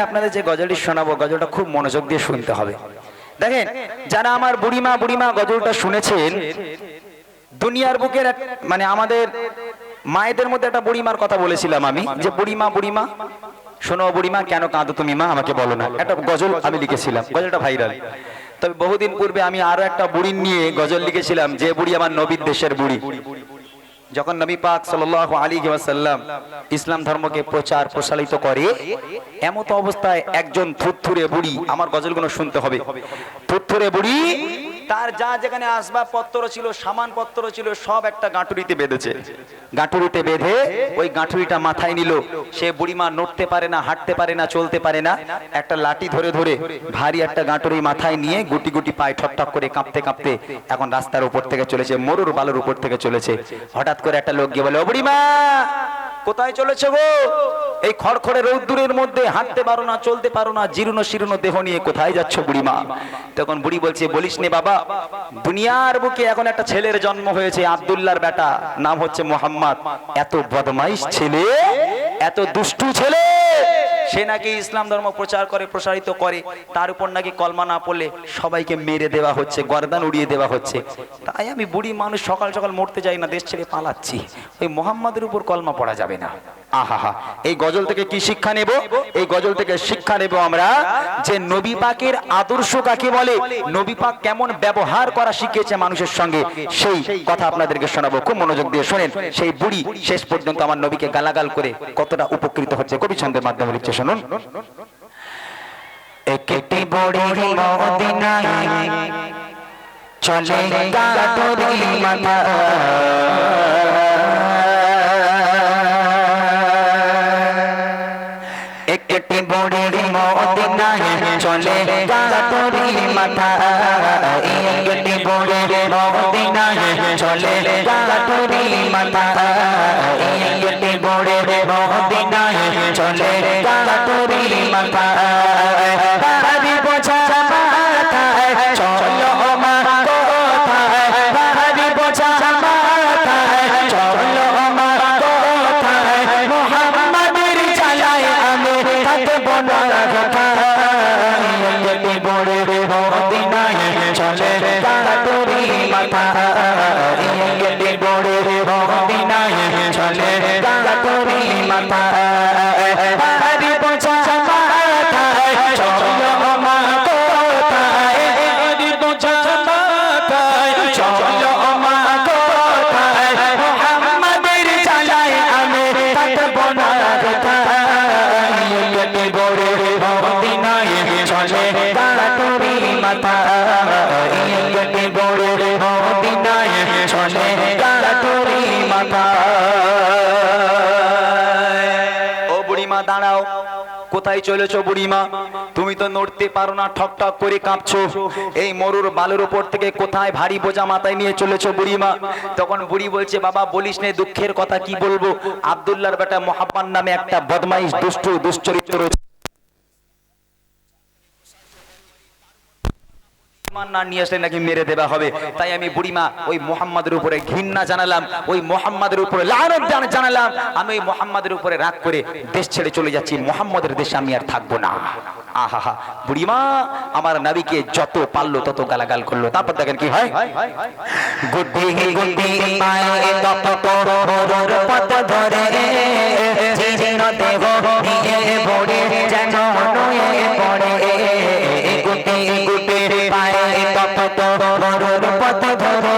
আপনাদের যে গজলটি শোনাবো, গজলটা খুব মনোযোগ দিয়ে শুনতে হবে। দেখেন, যারা আমার বুড়িমা বুড়িমা গজলটা শুনেছেন, দুনিয়ার বুকের মানে আমাদের মায়েদের মধ্যে একটা বুড়িমার কথা বলেছিলাম আমি, যে বুড়িমা বুড়িমা শোনো বুড়িমা কেন কাঁদো তুমি মা, আমাকে বলো না, একটা গজল আমি লিখেছিলাম, গজলটা ভাইরাল। তবে বহুদিন পূর্বে আমি আরো একটা বুড়ি নিয়ে গজল লিখেছিলাম, যে বুড়ি আমার নবীর দেশের বুড়ি। যখন নবী পাক সাল্লাল্লাহু আলাইহি ওয়াসাল্লাম ইসলাম ধর্মকে প্রচার প্রসারিত করে, এমত অবস্থায় একজন থুরথুরে বুড়ি, আমার গজলগুলো শুনতে হবে, থুরথুরে বুড়ি তার যা যেখানে আসবাবপত্র ছিল, সামানপত্র ছিল, সব একটা গাঁটুরিতে বেঁধেছে। গাঁটুরিতে বেঁধে ওই গাঁটুরিটা মাথায় নিল। সে বুড়িমা নড়তে পারে না, হাঁটতে পারে না, চলতে পারে না, একটা লাঠি ধরে ধরে ভারী একটা গাঁটুরি মাথায় নিয়ে গুটি গুটি পায়ে ঠক ঠক করে কাঁপতে কাঁপতে এখন রাস্তার উপর থেকে চলেছে, মরুর বালুর উপর থেকে চলেছে। হঠাৎ করে একটা লোক গিয়ে বলে, ও বুড়িমা কোথায় চলেছে গো? এই খড়খড়ে রৌদ্রের মধ্যে হাঁটতে পারো না, চলতে পারো না, জীর্ণ শীর্ণ দেহ নিয়ে কোথায় যাচ্ছ বুড়িমা? তখন বুড়ি বলছে, বলিস নে বাবা, দুনিয়ার বুকে এখন একটা ছেলের জন্ম হয়েছে, আব্দুল্লাহর বেটা, নাম হচ্ছে মোহাম্মদ। এত বদমাইশ ছেলে, এত দুষ্টু ছেলে, সে নাকি ইসলাম ধর্ম প্রচার করে, প্রসারিত করে, তার উপর নাকি কলমা না পড়লে সবাইকে মেরে দেওয়া হচ্ছে, গর্দান উড়িয়ে দেওয়া হচ্ছে। তাই আমি বুড়ি মানুষ সকাল সকাল মরতে যাই না, দেশ ছেড়ে পালাচ্ছি, ওই মোহাম্মদের উপর কলমা পড়া যাবে না। আহা, এই গজল থেকে কি শিক্ষা নেব? এই গজল থেকে শিক্ষা নেব আমরা, যে নবী পাকের আদর্শ কাকে বলে, নবী পাক কেমন ব্যবহার করা শিখিয়েছে মানুষের সঙ্গে, সেই কথা আপনাদেরকে শোনাবো, খুব মনোযোগ দিয়ে শোনেন। সেই বুড়ি শেষ পর্যন্ত আমার নবীকে গালাগাল করে কতটা উপকৃত হচ্ছে, কবি ছন্দের মাধ্যমে লিখছে, শুনুন। একটি বুড়ি মদিনায় চলে গাটুরি মাথা, একটি বুড়ি মদিনায় চলে গাটুরি মাথা, একটি বুড়ি মদিনায় চলে গাটুরি মাথা, একটি বুড়ি মদিনায় চলে গাটুরি মাথা, ভাবি বোঝা মাথায় চলো মা কোথায়, ভাবি বোঝা মাথায় চলো মা কোথায়, মোহাম্মদের জ্বালায় আমি থাকবো না কোথায়, একটি বুড়ি মদিনায় চলে গাটুরি মাথা, একটি বুড়ি মদিনায় চলে গাটুরি মাথা, ভাবি বোঝা মাথায় চলো মা কোথায়, ভাবি বোঝা মাথায় চলো মা কোথায়, মোহাম্মদের জ্বালায় আমি থাকবো না কোথায়, একটি বুড়ি মদিনায় চলে গাটুরি মাথা, একটি বুড়ি মদিনায় চলে গাটুরি মাথা। ও বুড়িমা দাঁড়াও, কোথায় চলেছো বুড়িমা? তুমি তো নড়তে পারো না, ঠক ঠক করে কাঁপছো, এই মরুর বালুর উপর থেকে কোথায় ভারী বোঝা মাথায় নিয়ে চলেছো বুড়িমা? তখন বুড়ি বলছে, বাবা বলিস নে, দুঃখের কথা কি বলবো, আব্দুল্লাহর বেটা মোহাম্মদ নামে একটা বদমাইশ দুষ্ট দুশ্চরিত্র না নিয়ে আসলে নাকি মেরে দেওয়া হবে। তাই আমি বুড়িমা ওই মোহাম্মদের উপরে ঘৃণা জানালাম, ওই মোহাম্মদের উপরে লানত জানালাম, আমি ওই মোহাম্মদের উপরে রাগ করে দেশ ছেড়ে চলে যাচ্ছি, মোহাম্মদের দেশে আমি আর থাকবো না। আহা, বুড়িমা আমার নবীকে যত পারলো তত গালাগাল করলো। তারপর দেখেন কি হয়, গুড্ডি গুড্ডি পায়ে তপ মরুর পথ ধরে, জীর্ণ দেহ নিয়ে পড়ে যেন নুয়ে পড়ে, গুড্ডি গুড্ডি পায়ে তপ মরুর পথ ধরে,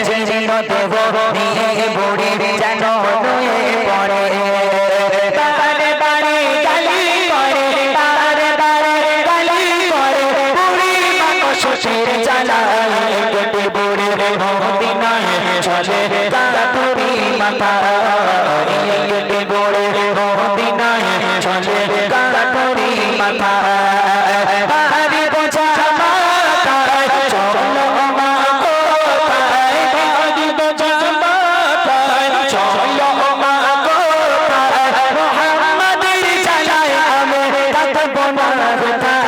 জীর্ণ দেহ নিয়ে পড়ে যেন নুয়ে পড়ে, বারে বারে গালি করে, বারে বারে গালি করে, বুড়ি মা শ্বশুর জ্বালায়, একটি বুড়ি মদিনায় চলে গাটুরি মাথা, একটি বুড়ি মদিনায় চলে গাটুরি মাথা, ভাবি বোঝা মাথায় চলো মা কোথায়, ভাবি বোঝা মাথায় চলো মা কোথায়, মোহাম্মদের জ্বালায় আমি থাকবো না কোথায়,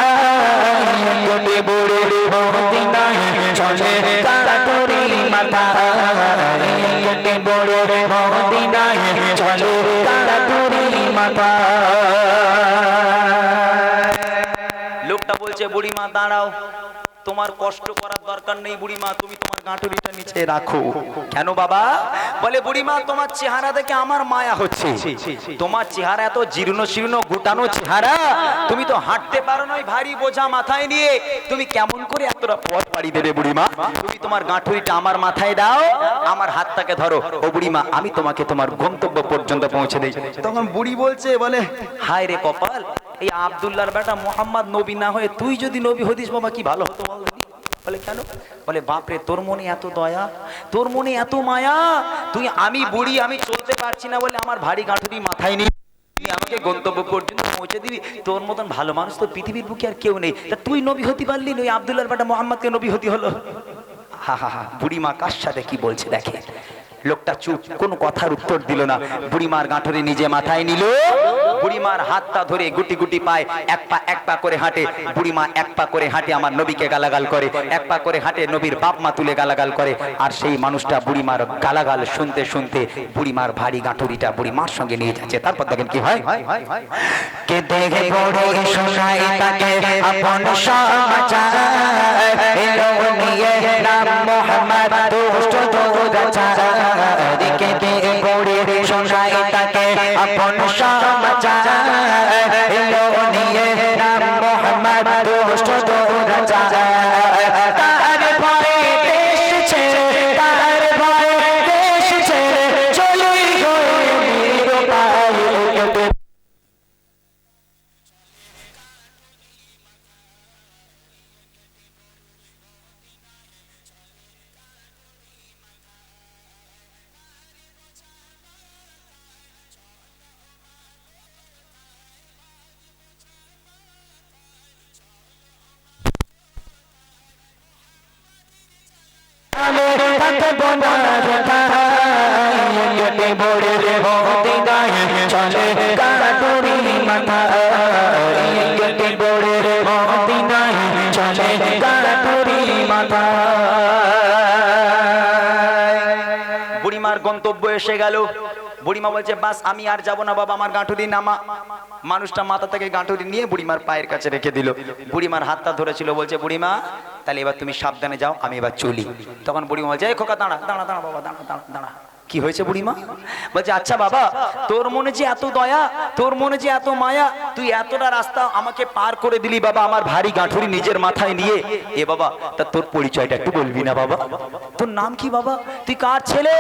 একটি বুড়ি মদিনায় চলে গাটুরি মাথা, একটি বুড়ি মদিনায় চলে গাটুরি মাথা। বলছে বুড়িমা দাঁড়াও, তোমার কষ্ট করার দরকার নেই বুড়িমা, তুমি তোমার গাঁটুরিটা নিচে রাখো। কেন বাবা? বলে বুড়িমা তোমার চেহারা দেখে আমার মায়া হচ্ছে, তোমার চেহারা এত জীর্ণ শীর্ণ গুটানো চেহারা, তুমি তো হাঁটতে পারো না, ভারী বোঝা মাথায় নিয়ে তুমি কেমন করে এতটা পথ পাড়ি দেবে বুড়িমা? তুমি তোমার গাঁটুরিটা আমার মাথায় দাও, আমার হাতটাকে ধরো, ও বুড়িমা আমি তোমাকে তোমার গন্তব্য পর্যন্ত পৌঁছে দেই। তখন বুড়ি বলছে, বলে হায় রে কপাল, এই আব্দুল্লাহর বেটা মোহাম্মদ নবী না হয়ে তুই যদি নবী হতিস বাবা কি ভালো হতো। বলে কেন? বলে বাপরে তোর মনে এত দয়া, তোর মনে এত মায়া, তুই আমি বুড়ি আমি চলতে পারছি না বলে আমার ভারী গাঁটুরি মাথায় নেই, তুই আমাকে গন্তব্য পর্যন্ত পৌঁছে দিবি, তোর মতন ভালো মানুষ তো পৃথিবীর বুকে আর কেউ নেই, তা তুই নবী হতে পারলি, ওই আব্দুল্লাহর বেটা মোহাম্মদকে নবী হতে হলো। হা হা হা। বুড়িমা কার সাথে কি বলছে দেখে। লোকটা চুপ, কোনো কথার উত্তর দিল না। বুড়িমার গাঁটুরি নিজে মাথায় নিল, বুড়িমার হাতটা ধরে গুটি গুটি পায়, এক পা করে হাঁটে বুড়িমা, এক পা করে হাঁটে আমার নবীকে গালাগাল করে, এক পা করে হাঁটে নবীর বাপ মা তুলে গালাগাল করে। আর সেই মানুষটা বুড়িমার গালাগাল শুনতে শুনতে বুড়িমার ভারী গাঁটুরিটা বুড়িমার সঙ্গে নিয়ে যাচ্ছে। তারপর দেখেন কি হয়। কে দেখে বড় শোনায় তাকে আপন সমাচার, এলো নিয়ে নাম মোহাম্মদ দুষ্ট দুরাচার, কে দেখে বড় শোনায় তাকে আপন সমাচার, এলো নিয়ে নাম মোহাম্মদ দুষ্ট দুরাচার, তার ভয়ে দেশ ছেড়ে, তার ভয়ে দেশ ছেড়ে চলে গেল নিরুপায়। বুড়িমার গন্তব্য এসে গেল। বুড়িমা বলছে বাস আমি আর যাব না বাবা, আমার গাঁটুরি নামা। মানুষটা মাথা থেকে গাঁটুরি নিয়ে বুড়িমার পায়ের কাছে রেখে দিল। বুড়িমার হাতটা ধরেছিল, বলছে বুড়িমা তাহলে এবার তুমি সাবধানে যাও, আমি এবার চলি। তখন বুড়িমা বলছে এই খোকা দাঁড়া দাঁড়া দাঁড়া বাবা, দাঁড়া দাঁড়া দাঁড়া। কি হয়েছে বুড়িমা? বলছে আচ্ছা বাবা, তোর মনে যে এত দয়া, তোর মনে যে এত মায়া, তুই এতটা রাস্তা আমাকে পার করে দিলি বাবা আমার ভারী গাঁঠুরি নিজের মাথায় নিয়ে। এ বাবা তা তোর পরিচয়টা একটু বলবি না বাবা? তোর নাম কি বাবা? তুই কার ছেলে?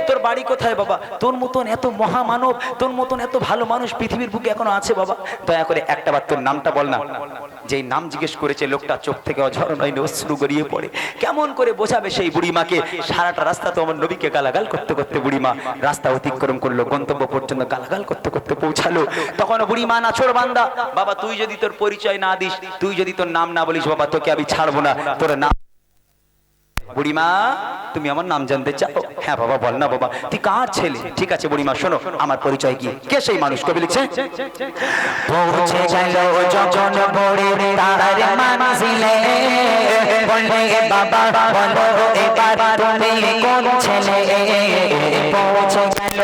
তোর বাড়ি কোথায় বাবা? তোর মতন এত মহামানব, তোর মতন এত ভালো মানুষ পৃথিবীর বুকে এখনো আছে বাবা, দয়া করে একটা বার তোর নামটা বল না। যেই নাম জিজ্ঞেস করেছে লোকটা চোখ থেকে অঝরণ হয়ে অশ্রু গড়িয়ে পড়ে। কেমন করে বোঝাবে সেই বুড়িমাকে? সারাটা রাস্তা তো আমার নবীকে গালাগাল করতে করতে বুড়িমা রাস্তা অতিক্রম করলো, গন্তব্য পর্যন্ত গালাগাল করতে করতে পৌঁছালো। তখন বুড়িমা নাছোড় বান্দা, বাবা তুই যদি তোর পরিচয় না দিস, তুই যদি তোর নাম না বলিস বাবা, তোকে আমি ছাড়বো না, তোর নাম। বুড়িমা তুমি আমার নাম জানতে চাও? হ্যাঁ বাবা বল না বাবা, তুই কার ছেলে? ঠিক আছে বুড়িমা শোনো আমার পরিচয় কি। কে সেই মানুষ? কবি লিখছে পৌঁছে গেল যখন বড়ে তার মানজিলে, বলে বাবা বলো এবার তুমি কোন ছেলে? পৌঁছে গেল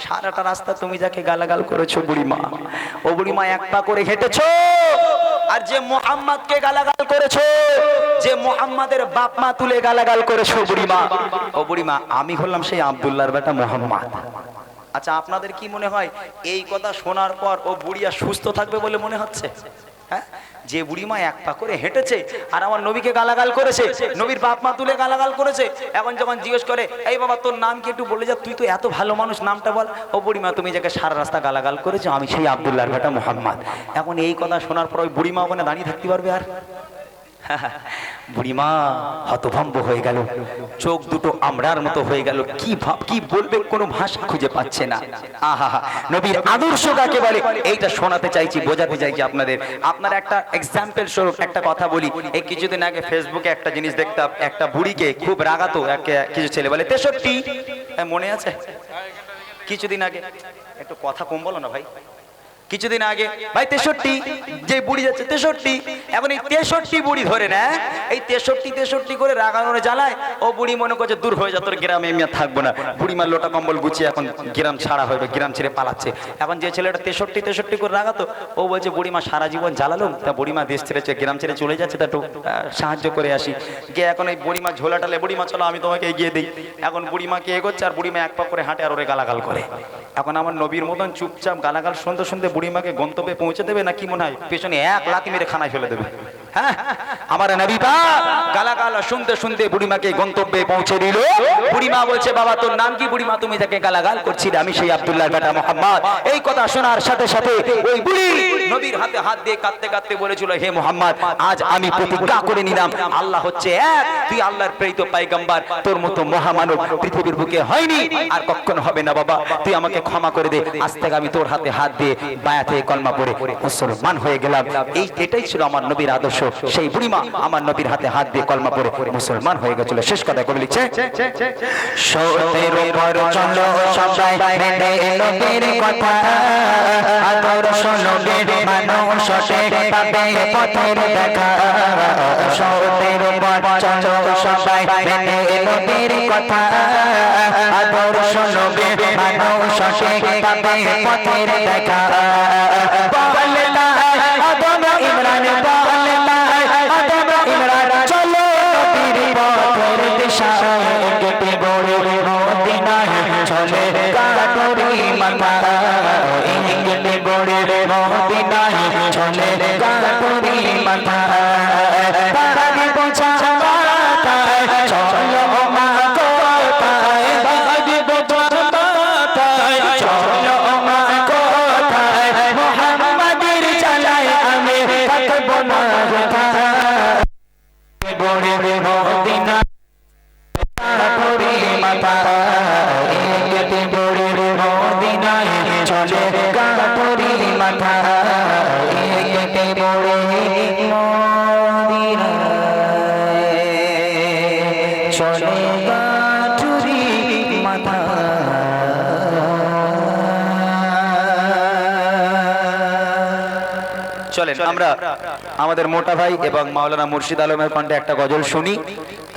সারাটা রাস্তা তুমি যাকে গালাগাল করেছো বুড়িমা, ও বুড়িমা এক পা করে হেঁটেছো, আর যে মুহাম্মদকে গালাগাল করেছো, যে মুহাম্মাদের বাপ মা তুলে গালাগাল করেছো বুড়িমা, ও বুড়িমা আমি হলাম সেই আব্দুল্লাহর বেটা মুহাম্মদ। আচ্ছা আপনাদের কি মনে হয় এই কথা শোনার পর ও বুড়িয়া সুস্থ থাকবে বলে মনে হচ্ছে? হ্যাঁ, যে বুড়িমা এক পা করে হেঁটেছে আর আমার নবীকে গালাগাল করেছে, নবীর বাপ মা তুলে গালাগাল করেছে। এখন যখন জিজ্ঞেস করে এই বাবা তোর নাম কি একটু বলে যা, তুই তো এত ভালো মানুষ, নামটা বল। ও বুড়িমা তুমি যাকে সারা রাস্তা গালাগাল করেছো আমি সেই আব্দুল্লাহর বেটা মুহাম্মদ। এখন এই কথা শোনার পর ওই বুড়িমা ওখানে দাঁড়িয়ে থাকতে পারবে আর? বুড়িমা হতভম্ব হয়ে গেল, চোখ দুটো আমরার মতো হয়ে গেল, কি বলবে কোনো ভাষা খুঁজে পাচ্ছে না। আহা, নবীর আদর্শ কাকে বলে এইটা শোনাতে চাইছি, বোঝাতে চাইছি আপনাদের। আপনার একটা এক্সাম্পল স্বরূপ একটা কথা বলি। এই কিছুদিন আগে ফেসবুকে একটা জিনিস দেখতাম, একটা বুড়িকে খুব রাগাতো কিছু ছেলে বলে 63, মনে আছে? কিছুদিন আগে, একটু কথা কম বলো না ভাই, কিছুদিন আগে ভাই 63 যে বুড়ি যাচ্ছে 63, এখন এই 63 বুড়ি ধরে না, এই 63 করে রাগানোর জ্বালায় ও বুড়ি মনে করছে দূর হয়ে যা, তোর গ্রামে এমনি থাকবো না। বুড়িমার লোটা কম্বল গুছিয়ে এখন গ্রাম ছাড়া হবে, গ্রাম ছেড়ে পালাচ্ছে। এখন যে ছেলেটা 63 করে রাগাতো ও বলছে বুড়িমা সারা জীবন জ্বালালাম, তা বুড়িমা দেশ ছেড়েছে গ্রাম ছেড়ে চলে যাচ্ছে, তা একটু সাহায্য করে আসি গিয়ে। এখন এই বুড়িমা ঝোলা টালে, বুড়িমা চলো আমি তোমাকে এগিয়ে দিই। এখন বুড়িমাকে এগোচ্ছে আর বুড়িমা এক পা করে হাঁটে আর ওরে গালাগাল করে। এখন আমার নবীর মতন চুপচাপ গালাগাল শুনতে শুনতে বুড়িমাকে গন্তব্যে পৌঁছে দেবে না কি মনে হয় পেছনে এক লাথি মেরে খানায় ফেলে দেবে? হ্যাঁ, আমার নবী পাক গালাগাল শুনতে শুনতে বুড়িমাকে গন্তব্যে পৌঁছে দিল। বুড়িমা বলছে বাবা তোর নাম কি? বুড়িমা তুমি যাকে গালাগাল করছিলে আমি সেই আব্দুল্লাহর বেটা মুহাম্মদ। এই কথা শোনার সাথে সাথে ওই বুড়ি নবীর হাতে হাত দিয়ে কাঁদতে কাঁদতে বলেছিল হে মুহাম্মদ, আজ আমি প্রতিজ্ঞা করে নিলাম আল্লাহ হচ্ছে এক, তুই আল্লাহর প্রেরিত পয়গম্বর, তোর মতো মহামানব পৃথিবীর বুকে হয়নি আর কখনো হবে না। বাবা তুই আমাকে ক্ষমা করে দে, আজ থেকে আমি তোর হাতে হাত দিয়ে বায়াতে কলমা পড়ে মুসলমান হয়ে গেলাম। এটাই ছিল আমার নবীর আদর্শ। সেই বুড়িমা আমার নবীর হাতে হাত দিয়ে কলমা পড়ে মুসলমান হয়ে গেছিল। শেষ কথা কবি লিখছে, সত্যের উপর চলো সবাই মেনে নবীর কথা, আদর্শ নবীর মানুষ পাবে পথের দেখা। সত্যের উপর চলো সবাই মেনে নবীর কথা, আদর্শ নবীর মানুষ পাবে পথের দেখা। ইমরান ইমরান চলো নবীর পথের দিশায়, কেটে গড়ে মদিনায় চলে কাটুরি মাথা, কেটে গড়ে মদিনায় চলে কাটুরি মাথা। তারাবি বোঝা মাথায় চলো মা কোথায়, তারাবি বোঝা মাথায় চলো মা কোথায়, মুহাম্মাদের চালায় আমি থাকবো না গড়ে মদিনা কাটুরি মাথা, কেটে গড়ে মদিনায় চলে কাটুরি মাথা, কেটে গড়ে মদিনায় চলে কাটুরি মাথা। চলেন আমরা আমাদের মোটা ভাই এবং মাওলানা মুর্শিদ আলমের কণ্ঠে একটা গজল শুনি।